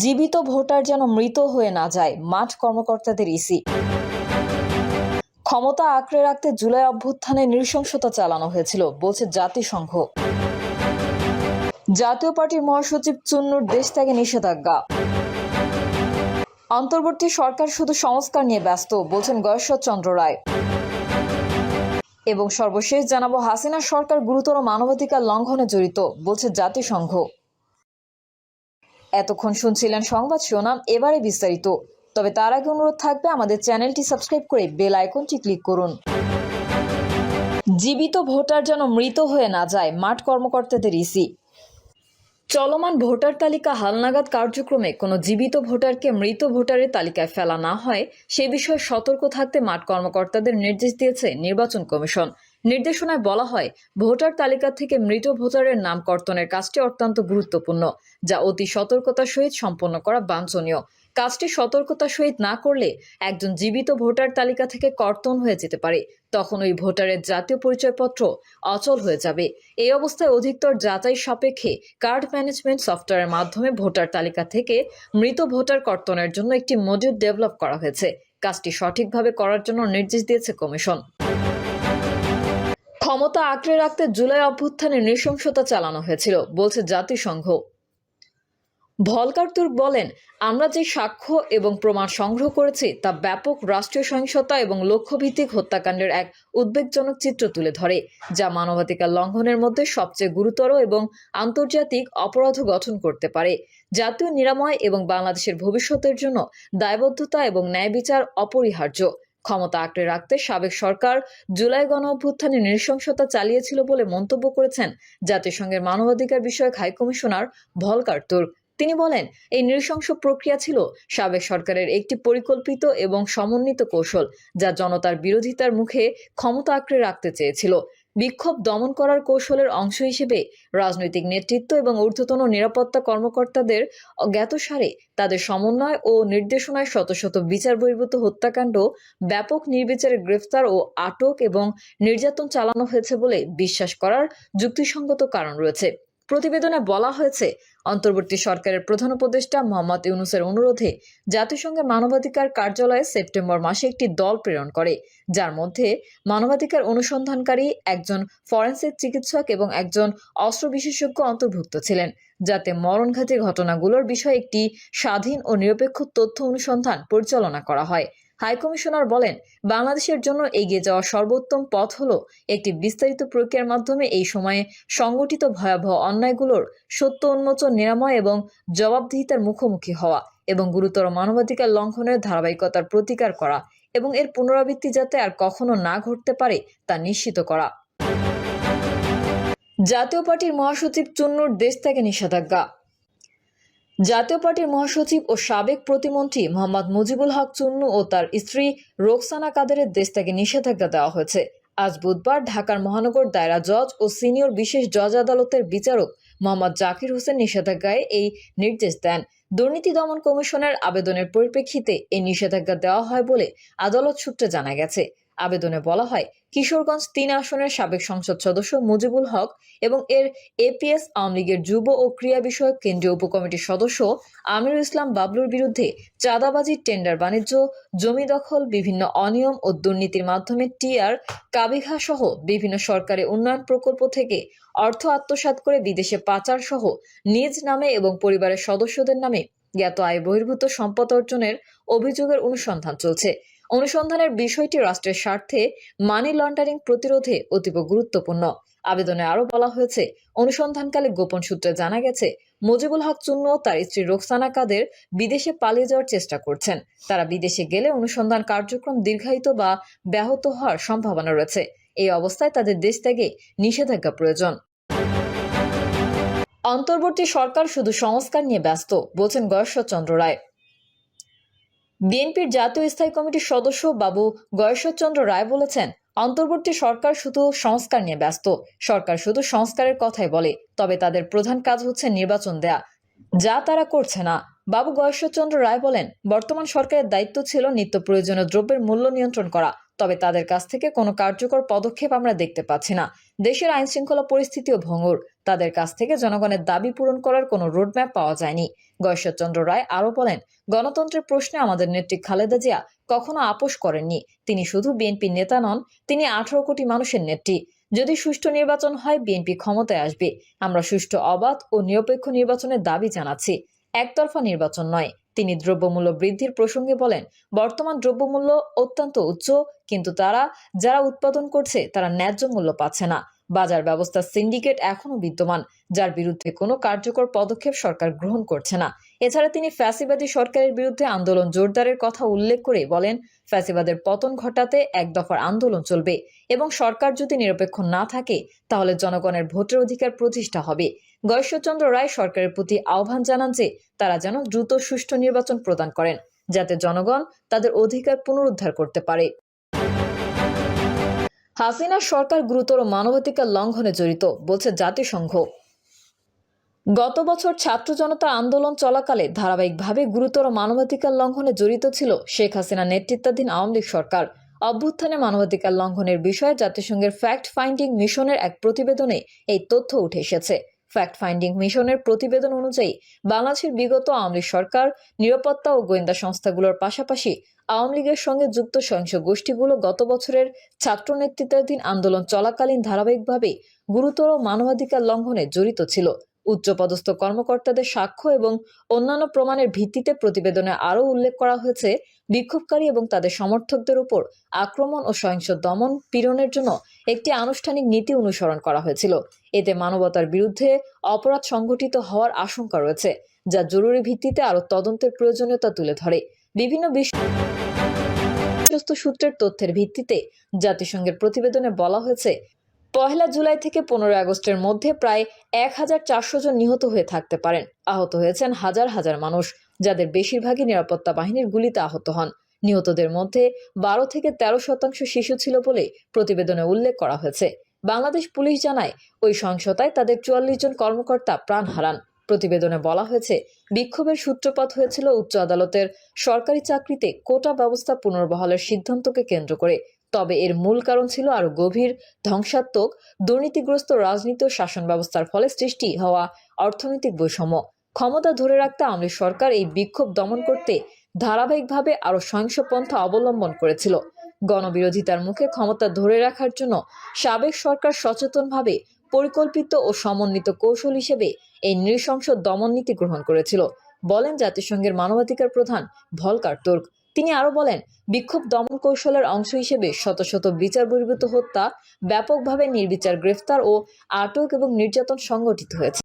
জীবিত ভোটার যেন মৃত হয়ে না যায়, মাঠ কর্মকর্তাদের ইসি। ক্ষমতা আঁকড়ে রাখতে জুলাই অভ্যুত্থানে নৃশংসতা চালানো হয়েছিল বলছে জাতিসংঘ। জাতীয় পার্টির মহাসচিব চুন্নুর দেশ ত্যাগে নিষেধাজ্ঞা। অন্তর্বর্তী সরকার শুধু সংস্কার নিয়ে ব্যস্ত বলছেন গয়েশ্বরচন্দ্র রায়। এবং সর্বশেষ জানাবো, হাসিনা সরকার গুরুতর মানবাধিকার লঙ্ঘনে জড়িত বলছে জাতিসংঘ। এতক্ষণ শুনছিলেন সংবাদ শিরোনাম, এবারে বিস্তারিত। তবে তার আগে অনুরোধ থাকবে আমাদের চ্যানেলটি সাবস্ক্রাইব করে বেল আইকনটি ক্লিক করুন। জীবিত ভোটার যেন মৃত হয়ে না যায়, মাঠ কর্মকর্তাদের ইসি। চলমান ভোটার তালিকা হালনাগাদ কার্যক্রমে কোনো জীবিত ভোটারকে মৃত ভোটারের তালিকায় ফেলা না হয় সে বিষয়ে সতর্ক থাকতে মাঠ কর্মকর্তাদের নির্দেশ দিয়েছে নির্বাচন কমিশন। নির্দেশনায় বলা হয়, ভোটার তালিকা থেকে মৃত ভোটারের নাম কর্তনের কাজটি অত্যন্ত গুরুত্বপূর্ণ, যা অতি সতর্কতার সহিত সম্পন্ন করা বাঞ্ছনীয়। কাজটি সতর্কতার সহিত না করলে একজন জীবিত ভোটার তালিকা থেকে কর্তন হয়ে যেতে পারে, তখন ওই ভোটারের জাতীয় পরিচয়পত্র অচল হয়ে যাবে। এই অবস্থায় অধিকতর যাচাই সাপেক্ষে কার্ড ম্যানেজমেন্ট সফটওয়্যারের মাধ্যমে ভোটার তালিকা থেকে মৃত ভোটার কর্তনের জন্য একটি মডিউল ডেভেলপ করা হয়েছে। কাজটি সঠিকভাবে করার জন্য নির্দেশ দিয়েছে কমিশন। ক্ষমতা আঁকড়ে রাখতে জুলাই অভ্যুত্থানে নৃশংসতা চালানো হয়েছিল বলছে জাতিসংঘ। ভলকার তুর্ক বলেন, আমরা যে সাক্ষ্য এবং প্রমাণ সংগ্রহ করেছি তা ব্যাপক রাষ্ট্রীয় সহিংসতা এবং লক্ষ্যভিত্তিক হত্যাকাণ্ডের এক উদ্বেগজনক চিত্র তুলে ধরে, যা মানবাধিকার লঙ্ঘনের মধ্যে সবচেয়ে গুরুতর এবং আন্তর্জাতিক অপরাধ গঠন করতে পারে। জাতীয় নিরাময় এবং বাংলাদেশের ভবিষ্যতের জন্য দায়বদ্ধতা এবং ন্যায় বিচার অপরিহার্য। ক্ষমতা আঁকড়ে রাখতে সাবেক সরকার জুলাই গণঅভ্যুত্থানে নৃশংসতা চালিয়েছিল বলে মন্তব্য করেছেন জাতিসংঘের মানবাধিকার বিষয়ক হাইকমিশনার ভলকার তুর্ক। তিনি বলেন, এই নৃশংস প্রক্রিয়া ছিল সাবেক সরকারের একটি পরিকল্পিত এবং সমন্বিত কৌশল, যা জনতার বিরোধিতার মুখে ক্ষমতা আঁকড়ে রাখতে চেয়েছিল। বিক্ষোভ দমন করার কৌশলের অংশ হিসেবে রাজনৈতিক নেতৃত্ব এবং ঊর্ধ্বতন নিরাপত্তা কর্মকর্তাদের অজ্ঞাতসারে তাদের সমন্বয় ও নির্দেশনায় শত শত বিচার বহির্ভূত হত্যাকাণ্ড, ব্যাপক নির্বিচারে গ্রেফতার ও আটক এবং নির্যাতন চালানো হয়েছে বলে বিশ্বাস করার যুক্তিসঙ্গত কারণ রয়েছে। প্রতিবেদনে বলা হয়েছে, অন্তর্বর্তী সরকারের প্রধান উপদেষ্টা মোহাম্মদ ইউনূসের অনুরোধে জাতিসংঘের মানবাধিকার কার্যালয় সেপ্টেম্বর মাসে একটি দল প্রেরণ করে, যার মধ্যে মানবাধিকার অনুসন্ধানকারী, একজন ফরেনসিক চিকিৎসক এবং একজন অস্ত্র বিশেষজ্ঞ অন্তর্ভুক্ত ছিলেন, যাতে মরণঘাতী ঘটনাগুলোর বিষয়ে একটি স্বাধীন ও নিরপেক্ষ তথ্য অনুসন্ধান পরিচালনা করা হয়। হাইকমিশনার বলেন, বাংলাদেশের জন্য এগিয়ে যাওয়া সর্বোত্তম পথ হলো একটি বিস্তারিত প্রক্রিয়ার মাধ্যমে এই সময়ে সংগঠিত ভয়াবহ অন্যায়গুলোর সত্য উন্মোচন, নিরাময় এবং জবাবদিহিতার মুখোমুখি হওয়া এবং গুরুতর মানবাধিকার লঙ্ঘনের ধারাবাহিকতার প্রতিকার করা এবং এর পুনরাবৃত্তি যাতে আর কখনো না ঘটতে পারে তা নিশ্চিত করা। জাতীয় পার্টির মহাসচিব চুন্নুর দেশ ত্যাগে নিষেধাজ্ঞা। জাতীয় পার্টির মহাসচিব ও সাবেক প্রতিমন্ত্রী মোহাম্মদ মুজিবুল হক চুন্নু ও তার স্ত্রী রোকসানা কাদেরের দেশ ত্যাগে নিষেধাজ্ঞা দেওয়া হয়েছে। আজ বুধবার ঢাকার মহানগর দায়রা জজ ও সিনিয়র বিশেষ জজ আদালতের বিচারক মোহাম্মদ জাকির হোসেন নিষেধাজ্ঞায় এই নির্দেশ দেন। দুর্নীতি দমন কমিশনের আবেদনের পরিপ্রেক্ষিতে এই নিষেধাজ্ঞা দেওয়া হয় বলে আদালত সূত্রে জানা গেছে। আবেদনে বলা হয়, কিশোরগঞ্জ ৩ আসনের সাবেক সংসদ সদস্য মুজিবুল হক এবং এর এপিএস আওয়ামী লীগের যুব ও ক্রীড়া বিষয়ক কেন্দ্রীয় উপকমিটির সদস্য আমিরুল ইসলাম বাবলুর বিরুদ্ধে চাঁদাবাজি, টেন্ডার বাণিজ্য, জমি দখল, বিভিন্ন অনিয়ম ও দুর্নীতির মাধ্যমে টিআর, কাবিঘা সহ বিভিন্ন সরকারি উন্নয়ন প্রকল্প থেকে অর্থ আত্মসাৎ করে বিদেশে পাচার সহ নিজ নামে এবং পরিবারের সদস্যদের নামে জ্ঞাত আয় বহির্ভূত সম্পদ অর্জনের অভিযোগের অনুসন্ধান চলছে। অনুসন্ধানের বিষয়টি রাষ্ট্রের স্বার্থে মানি লন্ডারিং প্রতিরোধে অতীব গুরুত্বপূর্ণ। আবেদনে আরও বলা হয়েছে, অনুসন্ধানকালে গোপন সূত্রে জানা গেছে, মুজিবুল হক চুন্নু ও তার স্ত্রী রোকসানা কাদের বিদেশে পালিয়ে যাওয়ার চেষ্টা করছেন। তারা বিদেশে গেলে অনুসন্ধান কার্যক্রম দীর্ঘায়িত বা ব্যাহত হওয়ার সম্ভাবনা রয়েছে। এই অবস্থায় তাদের দেশ ত্যাগে নিষেধাজ্ঞা প্রয়োজন। অন্তর্বর্তী সরকার শুধু সংস্কার নিয়ে ব্যস্ত বলছেন গয়েশ্বরচন্দ্র রায়। বিএনপির জাতীয় স্থায়ী কমিটির সদস্য বাবু গয়েশ্বরচন্দ্র রায় বলেছেন, অন্তর্বর্তী সরকার শুধু সংস্কার নিয়ে ব্যস্ত। সরকার শুধু সংস্কারের কথাই বলে, তবে তাদের প্রধান কাজ হচ্ছে নির্বাচন দেয়া, যা তারা করছে না। বাবু গয়েশ্বরচন্দ্র রায় বলেন, বর্তমান সরকারের দায়িত্ব ছিল নিত্য প্রয়োজনীয় দ্রব্যের মূল্য নিয়ন্ত্রণ করা, তবে তাদের কাছ থেকে কোনো কার্যকর পদক্ষেপ আমরা দেখতে পাচ্ছি না। দেশের আইনশৃঙ্খলা পরিস্থিতিও ভঙ্গুর। তাদের কাছ থেকে জনগণের দাবি পূরণ করার কোনো রোডম্যাপ পাওয়া যায়নি। গয়েশ্বরচন্দ্র রায় আরও বলেন, গণতন্ত্রের প্রশ্নে আমাদের নেত্রী খালেদা জিয়া কখনো আপোষ করেননি। তিনি শুধু বিএনপির নেতা নন, তিনি 18 কোটি মানুষের নেত্রী। যদি সুষ্ঠু নির্বাচন হয়, বিএনপি ক্ষমতায় আসবে। আমরা সুষ্ঠু, অবাধ ও নিরপেক্ষ নির্বাচনের দাবি জানাচ্ছি, একতরফা নির্বাচন নয়। তিনি দ্রব্যমূল্য বৃদ্ধির প্রসঙ্গে বলেন, বর্তমান দ্রব্যমূল্য অত্যন্ত উচ্চ, কিন্তু যারা উৎপাদন করছে তারা ন্যায্য মূল্য পাচ্ছে না। বাজার ব্যবস্থার সিন্ডিকেট এখনো বিদ্যমান, যার বিরুদ্ধে কোনো কার্যকর পদক্ষেপ সরকার গ্রহণ করছে না। এছাড়া তিনি ফ্যাসিবাদী সরকারের বিরুদ্ধে আন্দোলন জোরদারের কথা উল্লেখ করে বলেন, ফ্যাসিবাদের পতন ঘটাতে এক দফার আন্দোলন চলবে এবং সরকার যদি নিরপেক্ষ না থাকে তাহলে জনগণের ভোটের অধিকার প্রতিষ্ঠা হবে। গয়েশ্বরচন্দ্র রায় সরকারের প্রতি আহ্বান জানান যে তারা যেন দ্রুত সুষ্ঠু নির্বাচন প্রদান করেন, যাতে জনগণ তাদের অধিকার পুনরুদ্ধার করতে পারে। হাসিনা সরকার গুরুতর মানবাধিকার লঙ্ঘনে জড়িত, বলছে জাতিসংঘ। গত বছর ছাত্র জনতা আন্দোলন চলাকালে ধারাবাহিকভাবে গুরুতর মানবাধিকার লঙ্ঘনে জড়িত ছিল শেখ হাসিনা নেতৃত্বাধীন আওয়ামী লীগ সরকার। অভ্যুত্থানে মানবাধিকার লঙ্ঘনের বিষয়ে জাতিসংঘের ফ্যাক্ট ফাইন্ডিং মিশনের এক প্রতিবেদনে এই তথ্য উঠে এসেছে। ফ্যাক্ট ফাইন্ডিং মিশনের প্রতিবেদন অনুযায়ী বাংলাদেশের বিগত আওয়ামী লীগ সরকার নিরাপত্তা ও গোয়েন্দা সংস্থাগুলোর পাশাপাশি আওয়ামী লীগের সঙ্গে যুক্ত সহিংস গোষ্ঠীগুলো গত বছরের ছাত্র নেতৃত্বাধীন আন্দোলন চলাকালীন ধারাবাহিকভাবে গুরুতর মানবাধিকার লঙ্ঘনে জড়িত ছিল। উচ্চপদস্থ কর্মকর্তাদের সাক্ষ্য এবং অন্যান্য প্রমাণের ভিত্তিতে প্রতিবেদনে আরও উল্লেখ করা হয়েছে, বিক্ষোভকারী এবং তাদের সমর্থকদের উপর আক্রমণ ও সহিংস দমন পীড়নের জন্য একটি আনুষ্ঠানিক নীতি অনুসরণ করা হয়েছিল। এতে মানবতার বিরুদ্ধে অপরাধ সংঘটিত হওয়ার আশঙ্কা রয়েছে, যা জরুরি ভিত্তিতে আরও তদন্তের প্রয়োজনীয়তা তুলে ধরে। বিভিন্ন বিশ্বস্ত সূত্রের তথ্যের ভিত্তিতে জাতিসংঘের প্রতিবেদনে বলা হয়েছে, 1 জুলাই থেকে 15 আগস্টের মধ্যে প্রায় 1400 জন নিহত হয়ে থাকতে পারেন। আহত হয়েছেন হাজার হাজার মানুষ, যাদের বেশিরভাগই নিরাপত্তা বাহিনীর গুলিতে আহত হন। নিহতদের মধ্যে 12 থেকে 13% শিশু ছিল বলে প্রতিবেদনে উল্লেখ করা হয়েছে। বাংলাদেশ পুলিশ জানায়, ওই সহিংসতায় তাদের 44 জন কর্মকর্তা প্রাণ হারান। প্রতিবেদনে বলা হয়েছে, বিক্ষোভের সূত্রপাত হয়েছিল উচ্চ আদালতের সরকারি চাকরিতে কোটা ব্যবস্থা পুনর্বহালের সিদ্ধান্তকে কেন্দ্র করে। তবে এর মূল কারণ ছিল আরও গভীর ধ্বংসাত্মক দুর্নীতিগ্রস্ত রাজনীতি ও শাসন ব্যবস্থার ফলে সৃষ্টি হওয়া অর্থনৈতিক বৈষম্য। ক্ষমতা ধরে রাখতে আওয়ামী লীগ সরকার এই বিক্ষোভ দমন করতে ধারাবাহিকভাবে আরও সহিংস পন্থা অবলম্বন করেছিল। গণবিরোধিতার মুখে ক্ষমতা ধরে রাখার জন্য সাবেক সরকার সচেতনভাবে পরিকল্পিত ও সমন্বিত কৌশল হিসেবে এই নৃশংস দমন নীতি গ্রহণ করেছিল, বলেন জাতিসংঘের মানবাধিকার প্রধান ভলকার তুর্ক। তিনি আরও বলেন, বিক্ষোভ দমন কৌশলের অংশ হিসেবে শত শত বিচার বহির্ভূত হত্যা, ব্যাপকভাবে নির্বিচার গ্রেফতার ও আটক এবং নির্যাতন সংঘটিত হয়েছে।